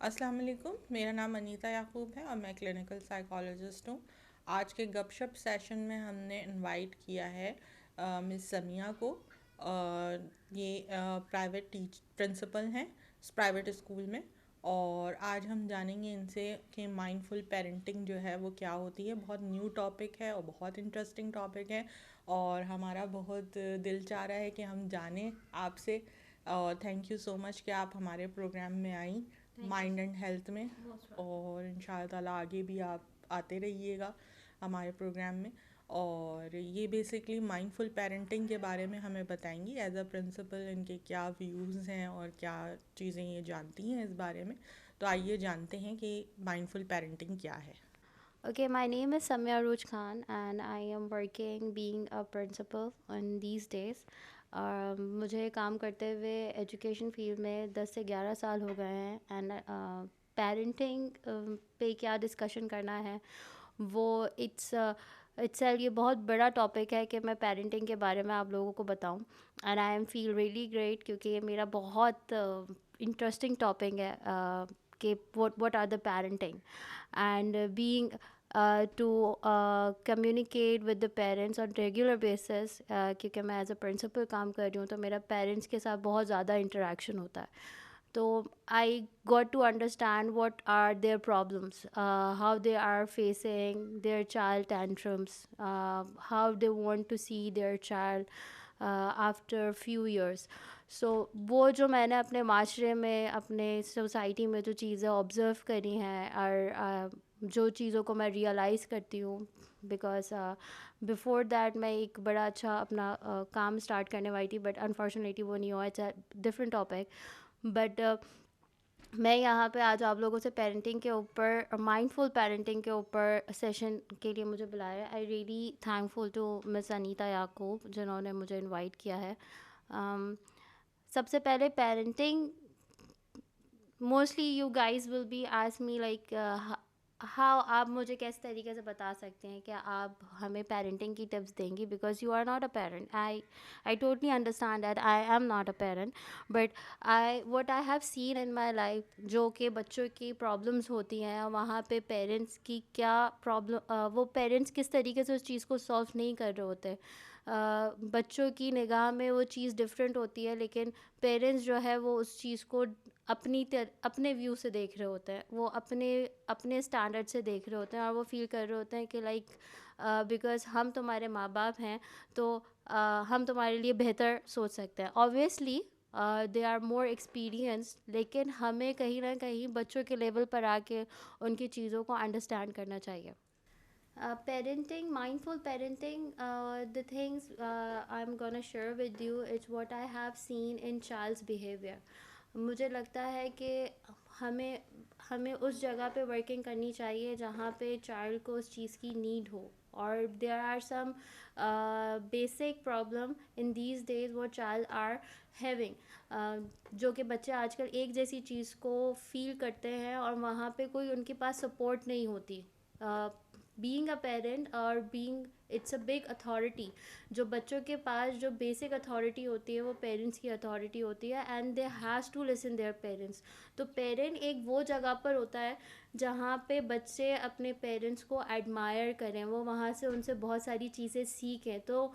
अस्सलाम वालेकुम। मेरा नाम अनीता याकूब है और मैं क्लिनिकल साइकोलॉजिस्ट हूँ। आज के गपशप सेशन में हमने इनवाइट किया है मिस समिया को। ये प्राइवेट टीच प्रिंसिपल हैं प्राइवेट स्कूल में। और आज हम जानेंगे इनसे कि माइंडफुल पेरेंटिंग जो है वो क्या होती है। बहुत न्यू टॉपिक है और बहुत इंटरेस्टिंग टॉपिक है और हमारा बहुत दिल चाह रहा है कि हम जानें आपसे। और थैंक यू सो मच कि आप हमारे प्रोग्राम में आई माइंड एंड हेल्थ में। और इंशाल्लाह ताला आगे भी आप आते रहिएगा हमारे प्रोग्राम में। और ये बेसिकली माइंडफुल पेरेंटिंग के बारे में हमें बताएंगी एज अ प्रिंसिपल, इनके क्या व्यूज़ हैं और क्या चीज़ें ये जानती हैं इस बारे में। तो आइए जानते हैं कि माइंडफुल पेरेंटिंग क्या है। Okay, my name is Samya Roj Khan and I am working being a principal in these days. मुझे काम करते हुए एजुकेशन फील्ड में 10 से 11 साल हो गए हैं एंड पेरेंटिंग पे क्या डिस्कशन करना है वो इट्सेल्फ ये बहुत बड़ा टॉपिक है कि मैं पेरेंटिंग के बारे में आप लोगों को बताऊं and I am feel really great क्योंकि ये मेरा बहुत इंटरेस्टिंग टॉपिक है कि what are the parenting and being to communicate with the parents on regular basis क्योंकि मैं एज अ प्रिंसिपल काम कर रही हूँ तो मेरा पेरेंट्स के साथ बहुत ज़्यादा इंटरेक्शन होता है तो I got to understand what are their problems, how they are facing their child tantrums, how they want to see their child after few years. So वो जो मैंने अपने माशरे में अपने सोसाइटी में जो चीज़ें ऑब्ज़र्व करी हैं और जो चीज़ों को मैं रियलाइज़ करती हूँ बिकॉज बिफोर दैट मैं एक बड़ा अच्छा अपना काम स्टार्ट करने वाली थी बट अनफॉर्चुनेटली वो नहीं हुआ. It's a different topic but मैं यहाँ पे आज आप लोगों से पेरेंटिंग के ऊपर माइंडफुल पेरेंटिंग के ऊपर सेशन के लिए मुझे बुलाया. I really thankful to miss Anita Yakub जिन्होंने मुझे इनवाइट किया है. सबसे पहले parenting mostly you guys will be ask me like how आप मुझे किस तरीके से बता सकते हैं कि आप हमें पेरेंटिंग की टिप्स देंगी because you are not a parent. I totally understand that I am not a parent but what I have seen in my life जो कि बच्चों की प्रॉब्लम्स होती हैं वहाँ पे पेरेंट्स की क्या प्रॉब्लम वो पेरेंट्स किस तरीके से उस चीज़ को सॉल्व नहीं कर रहे होते. बच्चों की निगाह में वो चीज़ डिफरेंट होती है लेकिन पेरेंट्स जो है वो उस चीज़ को अपने व्यू से देख रहे होते हैं. वो अपने अपने स्टैंडर्ड से देख रहे होते हैं और वो फील कर रहे होते हैं कि लाइक बिकॉज हम तुम्हारे माँ बाप हैं तो हम तुम्हारे लिए बेहतर सोच सकते हैं. Obviously they are more experience लेकिन हमें कहीं ना कहीं बच्चों के लेवल पर आके उनकी चीज़ों को अंडरस्टैंड करना चाहिए. Parenting, mindful parenting, the things I'm gonna share with you is what I have seen in child's behavior. मुझे लगता है कि हमें हमें उस जगह पे वर्किंग करनी चाहिए जहाँ पे चाइल्ड को उस चीज़ की नीड हो और there are some basic problem in these days वो चाइल्ड आर हैविंग जो कि बच्चे आजकल एक जैसी चीज़ को फील करते हैं और वहाँ पे कोई उनके पास सपोर्ट नहीं होती. बीइंग अ पेरेंट और being it's a big authority. जो बच्चों के पास जो बेसिक अथॉरिटी होती है वो पेरेंट्स की अथॉरिटी होती है and they has to listen their parents. तो पेरेंट एक वो जगह पर होता है जहाँ पे बच्चे अपने पेरेंट्स को एडमायर करें, वो वहाँ से उनसे बहुत सारी चीज़ें सीखें. तो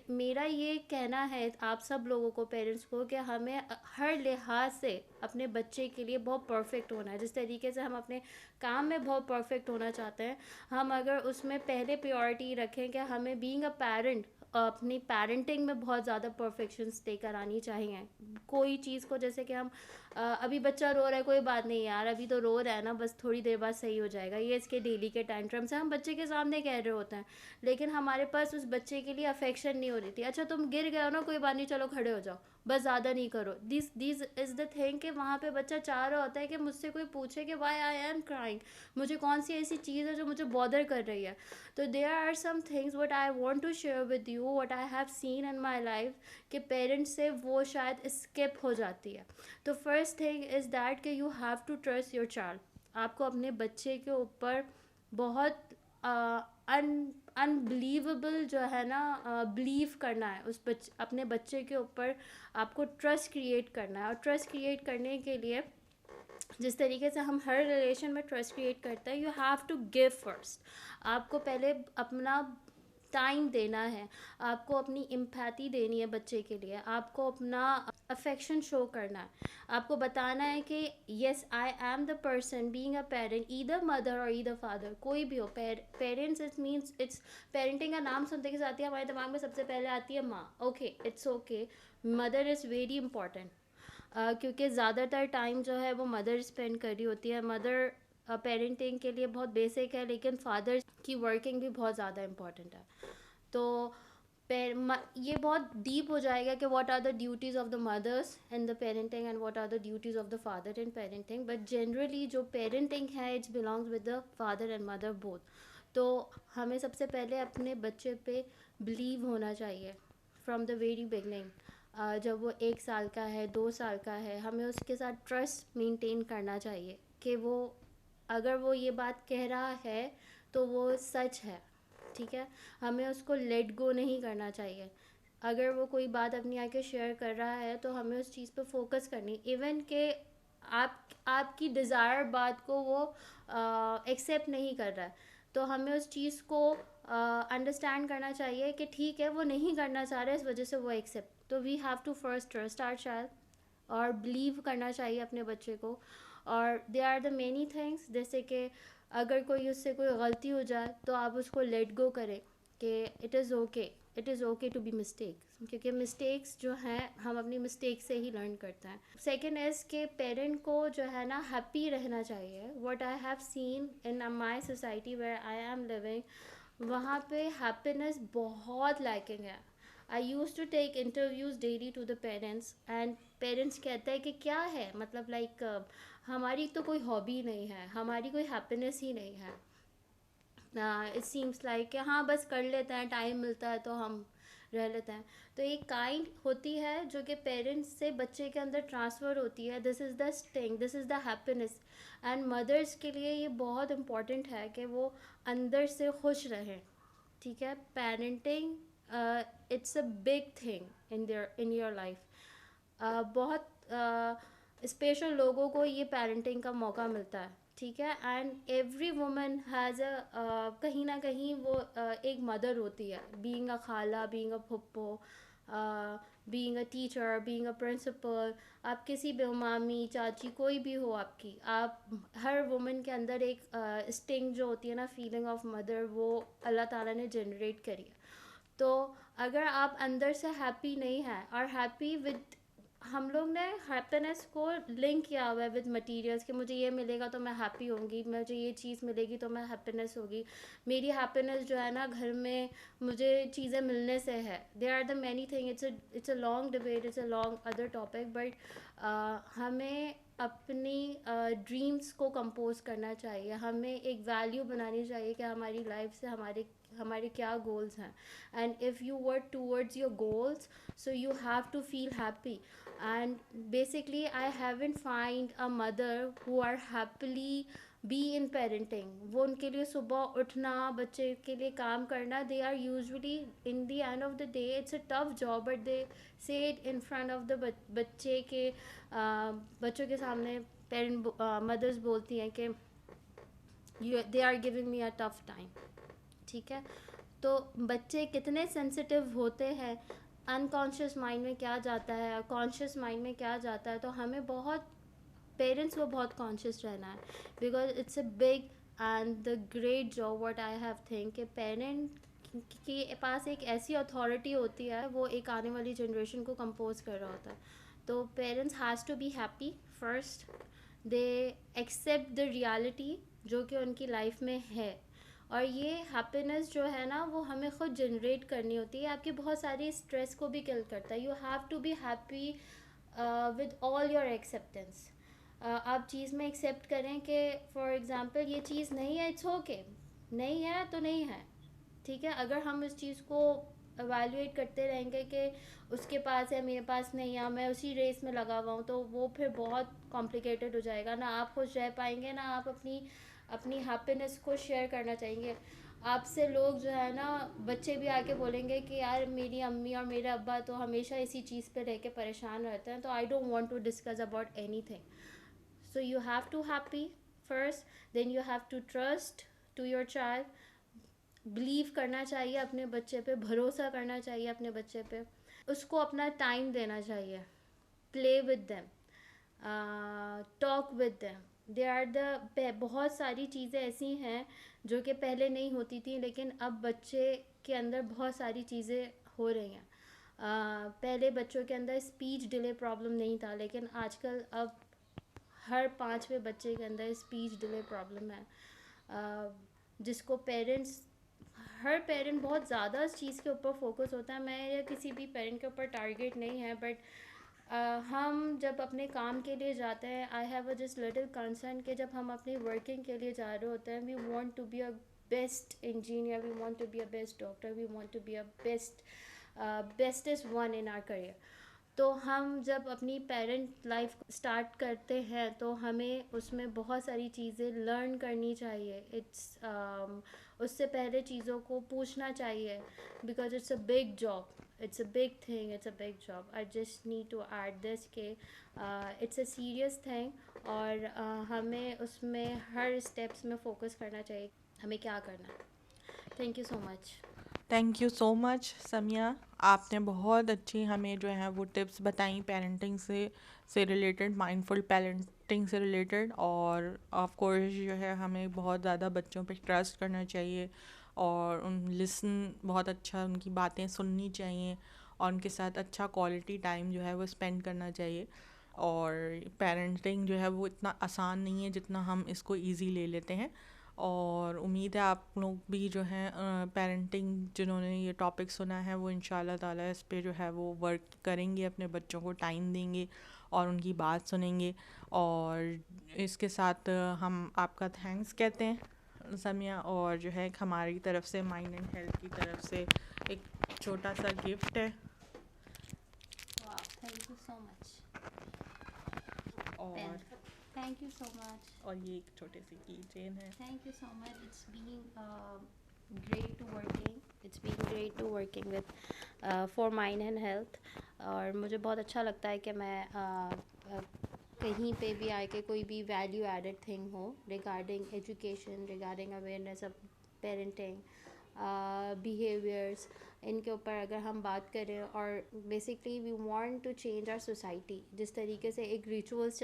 मेरा ये कहना है आप सब लोगों को पेरेंट्स को कि हमें हर लिहाज से अपने बच्चे के लिए बहुत परफेक्ट होना है. जिस तरीके से हम अपने काम में बहुत परफेक्ट होना चाहते हैं हम अगर उसमें पहले प्रायोरिटी रखें कि हमें बीइंग अ पेरेंट अपनी पेरेंटिंग में बहुत ज़्यादा परफेक्शंस लेकर आनी चाहिए. कोई चीज़ को जैसे कि हम अभी बच्चा रो रहा है कोई बात नहीं यार अभी तो रो रहा है ना बस थोड़ी देर बाद सही हो जाएगा, ये इसके डेली के टैंट्रम्स हैं हम बच्चे के सामने कह रहे होते हैं लेकिन हमारे पास उस बच्चे के लिए अफेक्शन नहीं हो रही थी. अच्छा तुम गिर गए हो ना कोई बात नहीं चलो खड़े हो जाओ बस ज़्यादा नहीं करो. दिस इज़ द थिंग कि वहाँ पे बच्चा चाह रहा होता है कि मुझसे कोई पूछे कि वाई आई एम क्राइंग, मुझे कौन सी ऐसी चीज़ है जो मुझे बॉदर कर रही है. तो there are some things what I want to share with you what I have seen in my life कि पेरेंट्स से वो शायद स्किप हो जाती है. तो फर्स्ट थिंग इज़ दैट कि you have to trust your child. आपको अपने बच्चे के ऊपर बहुत अनबिलीवेबल जो है ना बिलीव करना है अपने बच्चे के ऊपर आपको ट्रस्ट क्रिएट करना है. और ट्रस्ट क्रिएट करने के लिए जिस तरीके से हम हर रिलेशन में ट्रस्ट क्रिएट करते हैं, you have to give first. आपको पहले अपना टाइम देना है, आपको अपनी एम्पैथी देनी है बच्चे के लिए, आपको अपना अफेक्शन शो करना है, आपको बताना है कि yes I am the person being a parent, either mother और ईदर फादर, कोई भी हो। Parents it means it's parenting का नाम सुनते के साथ ही हमारे दिमाग में सबसे पहले आती है माँ। Okay, it's okay, mother is very important, क्योंकि ज़्यादातर टाइम जो है वो मदर स्पेंड कर रही होती है। मदर पेरेंटिंग के लिए बहुत बेसिक है, लेकिन फादर की वर्किंग भी बहुत ज़्यादा इम्पॉर्टेंट है। तो ये बहुत डीप हो जाएगा कि what are the duties of the mothers in the parenting and what are the duties of the father in parenting, but generally जो पेरेंटिंग है it's belongs with the father and mother both. तो हमें सबसे पहले अपने बच्चे पे believe होना चाहिए फ्रॉम द वेरी बिगनिंग। जब वो 1 साल का है, 2 साल का है, हमें उसके साथ ट्रस्ट मेंटेन करना चाहिए कि वो अगर वो ये बात कह रहा है तो वो सच है, ठीक है। हमें उसको लेट गो नहीं करना चाहिए। अगर वो कोई बात अपनी आके शेयर कर रहा है तो हमें उस चीज़ पे फोकस करनी, इवन के आपकी डिज़ायर बात को वो एक्सेप्ट नहीं कर रहा है तो हमें उस चीज़ को अंडरस्टैंड करना चाहिए कि ठीक है वो नहीं करना चाह रहा है, इस वजह से वो एक्सेप्ट। तो we have to first trust our child और बिलीव करना चाहिए अपने बच्चे को। और they are the many things, जैसे कि अगर कोई उससे कोई गलती हो जाए तो आप उसको लेट गो करें कि it is okay to be mistake, क्योंकि मिस्टेक्स जो हैं हम अपनी मिस्टेक से ही लर्न करते हैं। सेकेंड इज़ के पेरेंट को जो है ना हैप्पी रहना चाहिए। What I have seen in my society where I am living, वहाँ पे हैप्पीनेस बहुत लैकिंग है। I use to take interviews daily to the parents and parents कहते हैं कि क्या है, मतलब लाइक हमारी तो कोई हॉबी नहीं है, हमारी कोई हैप्पीनेस ही नहीं है। इट सीम्स लाइक कि हाँ बस कर लेते हैं, टाइम मिलता है तो हम रह लेते हैं। तो एक काइंड होती है जो कि पेरेंट्स से बच्चे के अंदर ट्रांसफ़र होती है, this is the sting, this is the happiness. And mothers के लिए ये बहुत इम्पॉर्टेंट है कि वो अंदर से खुश रहें, ठीक है। Parenting it's a big thing in your life. बहुत स्पेशल लोगों को ये पेरेंटिंग का मौका मिलता है, ठीक है। एंड एवरी वुमन हैज़ कहीं ना कहीं वो एक मदर होती है, बीइंग अ खाला, बीइंग अ फुप्पो, being a teacher, being a principal. आप किसी भी मामी चाची कोई भी हो आपकी, आप हर वुमन के अंदर एक स्टिंग जो होती है ना, फीलिंग ऑफ मदर, वो अल्लाह ताला ने जनरेट करी है। तो अगर आप अंदर से हैप्पी नहीं हैं, और हैप्पी विद, हम लोग ने हैप्पीनेस को लिंक किया हुआ है विद मटेरियल्स, कि मुझे ये मिलेगा तो मैं हैप्पी होंगी, मुझे ये चीज़ मिलेगी तो मैं हैप्पीनेस होगी। मेरी हैप्पीनेस जो है ना घर में मुझे चीज़ें मिलने से है। There are the many thing, it's a long debate, it's a long other topic, but हमें अपनी ड्रीम्स को कंपोज करना चाहिए। हमें एक वैल्यू बनानी चाहिए कि हमारी लाइफ से हमारे हमारे क्या गोल्स हैं। And if you work towards your goals, so you have to feel happy. And basically I haven't find a mother who are happily be in parenting. वो उनके लिए सुबह उठना, बच्चे के लिए काम करना, they are usually in the end of the day it's a tough job, but they say it in front of the बच्चे के बच्चों के सामने पेरेंट मदर्स बोलती हैं कि they are giving me a tough time, ठीक है। तो बच्चे कितने सेंसिटिव होते हैं, अनकॉन्शियस माइंड में क्या जाता है, कॉन्शियस माइंड में क्या जाता है। तो हमें बहुत, पेरेंट्स को बहुत कॉन्शियस रहना है, because it's a big and the great job what I have think कि पेरेंट के पास एक ऐसी अथॉरिटी होती है, वो एक आने वाली जनरेशन को कंपोज कर रहा होता है। तो parents has to be happy first, they accept the reality जो कि उनकी लाइफ में है। और ये हैप्पीनेस जो है ना वो हमें ख़ुद जनरेट करनी होती है, आपकी बहुत सारी स्ट्रेस को भी किल करता है। You have to be happy with all your acceptance. आप चीज़ में एक्सेप्ट करें कि फॉर एग्ज़ाम्पल ये चीज़ नहीं है, इट्स ओके, नहीं है तो नहीं है, ठीक है। अगर हम इस चीज़ को एवेलुएट करते रहेंगे कि उसके पास है मेरे पास नहीं है, मैं उसी रेस में लगा हुआ हूँ, तो वो फिर बहुत कॉम्प्लिकेटेड हो जाएगा। ना आप खुश रह पाएंगे, ना आप अपनी अपनी हैप्पीनेस को शेयर करना चाहेंगे। आपसे लोग जो है ना, बच्चे भी आके बोलेंगे कि यार मेरी अम्मी और मेरे अब्बा तो हमेशा इसी चीज़ पे रह के परेशान रहते हैं, तो I don't want to discuss about anything. So you have to happy first, then you have to trust to your child, believe करना चाहिए अपने बच्चे पे, भरोसा करना चाहिए अपने बच्चे पे, उसको अपना टाइम देना चाहिए, play with them, talk with them. They are the बहुत सारी चीज़ें ऐसी हैं जो कि पहले नहीं होती थी, लेकिन अब बच्चे के अंदर बहुत सारी चीज़ें हो रही हैं। पहले बच्चों के अंदर स्पीच डिले प्रॉब्लम नहीं था, लेकिन आजकल अब हर 5वें बच्चे के अंदर स्पीच डिले प्रॉब्लम है, जिसको पेरेंट्स, हर पेरेंट बहुत ज़्यादा इस चीज़ के ऊपर फोकस होता है। मैं या किसी भी पेरेंट के ऊपर टारगेट नहीं है, बट हम जब अपने काम के लिए जाते हैं, I have a just little concern कि जब हम अपनी वर्किंग के लिए जा रहे होते हैं, we want to be a best engineer, we want to be a best doctor, we want to be a bestest one in our career. तो हम जब अपनी पेरेंट लाइफ स्टार्ट करते हैं तो हमें उसमें बहुत सारी चीज़ें लर्न करनी चाहिए। उससे पहले चीज़ों को पूछना चाहिए, because it's a big job, it's a big thing, it's a big job. I just need to add this कि it's a serious thing, और हमें उसमें हर स्टेप्स में फोकस करना चाहिए हमें क्या करना है। Thank you so much. Thank you so much Samiya, आपने बहुत अच्छी हमें जो है वो टिप्स बताई पेरेंटिंग से रिलेटेड, माइंडफुल पेरेंटिंग से रिलेटेड। और ऑफ कोर्स जो है हमें बहुत ज़्यादा बच्चों पे ट्रस्ट करना चाहिए और लिसन, बहुत अच्छा उनकी बातें सुननी चाहिए और उनके साथ अच्छा क्वालिटी टाइम जो है वो स्पेंड करना चाहिए। और पेरेंटिंग जो है वो इतना आसान नहीं है जितना हम इसको इजी ले लेते हैं। और उम्मीद है आप लोग भी जो है पेरेंटिंग जिन्होंने ये टॉपिक सुना है वो इंशाल्लाह ताला इस पे जो है वो वर्क करेंगे, अपने बच्चों को टाइम देंगे और उनकी बात सुनेंगे। और इसके साथ हम आपका थैंक्स कहते हैं समिया, और जो है हमारी तरफ से माइंड एंड हेल्थ की तरफ से एक छोटा सा गिफ्ट है। Thank you so much. और थैंक यू सो मच। और ये एक छोटी सी की चेन है। Thank you so much. Great to working it's been great to working with for mind and health। और मुझे बहुत अच्छा लगता है कि मैं कहीं पे भी आके कोई भी वैल्यू एडेड थिंग हो regarding education, regarding awareness of parenting, behaviours, इनके ऊपर अगर हम बात करें। और basically we want to change our society. जिस तरीके से एक रिचुअल्स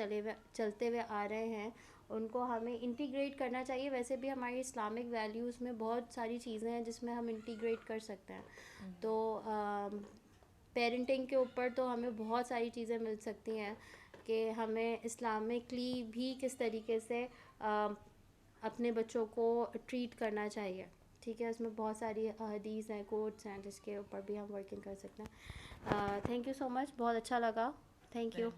चलते हुए आ रहे हैं उनको हमें इंटीग्रेट करना चाहिए। वैसे भी हमारी इस्लामिक वैल्यूज़ में बहुत सारी चीज़ें हैं जिसमें हम इंटीग्रेट कर सकते हैं। तो पेरेंटिंग के ऊपर तो हमें बहुत सारी चीज़ें मिल सकती हैं कि हमें इस्लामिकली भी किस तरीके से अपने बच्चों को ट्रीट करना चाहिए। ठीक है, उसमें बहुत सारी हदीस हैं, कोट्स हैं जिसके ऊपर भी हम वर्किंग कर सकते हैं। थैंक यू सो मच, बहुत अच्छा लगा। Thank you.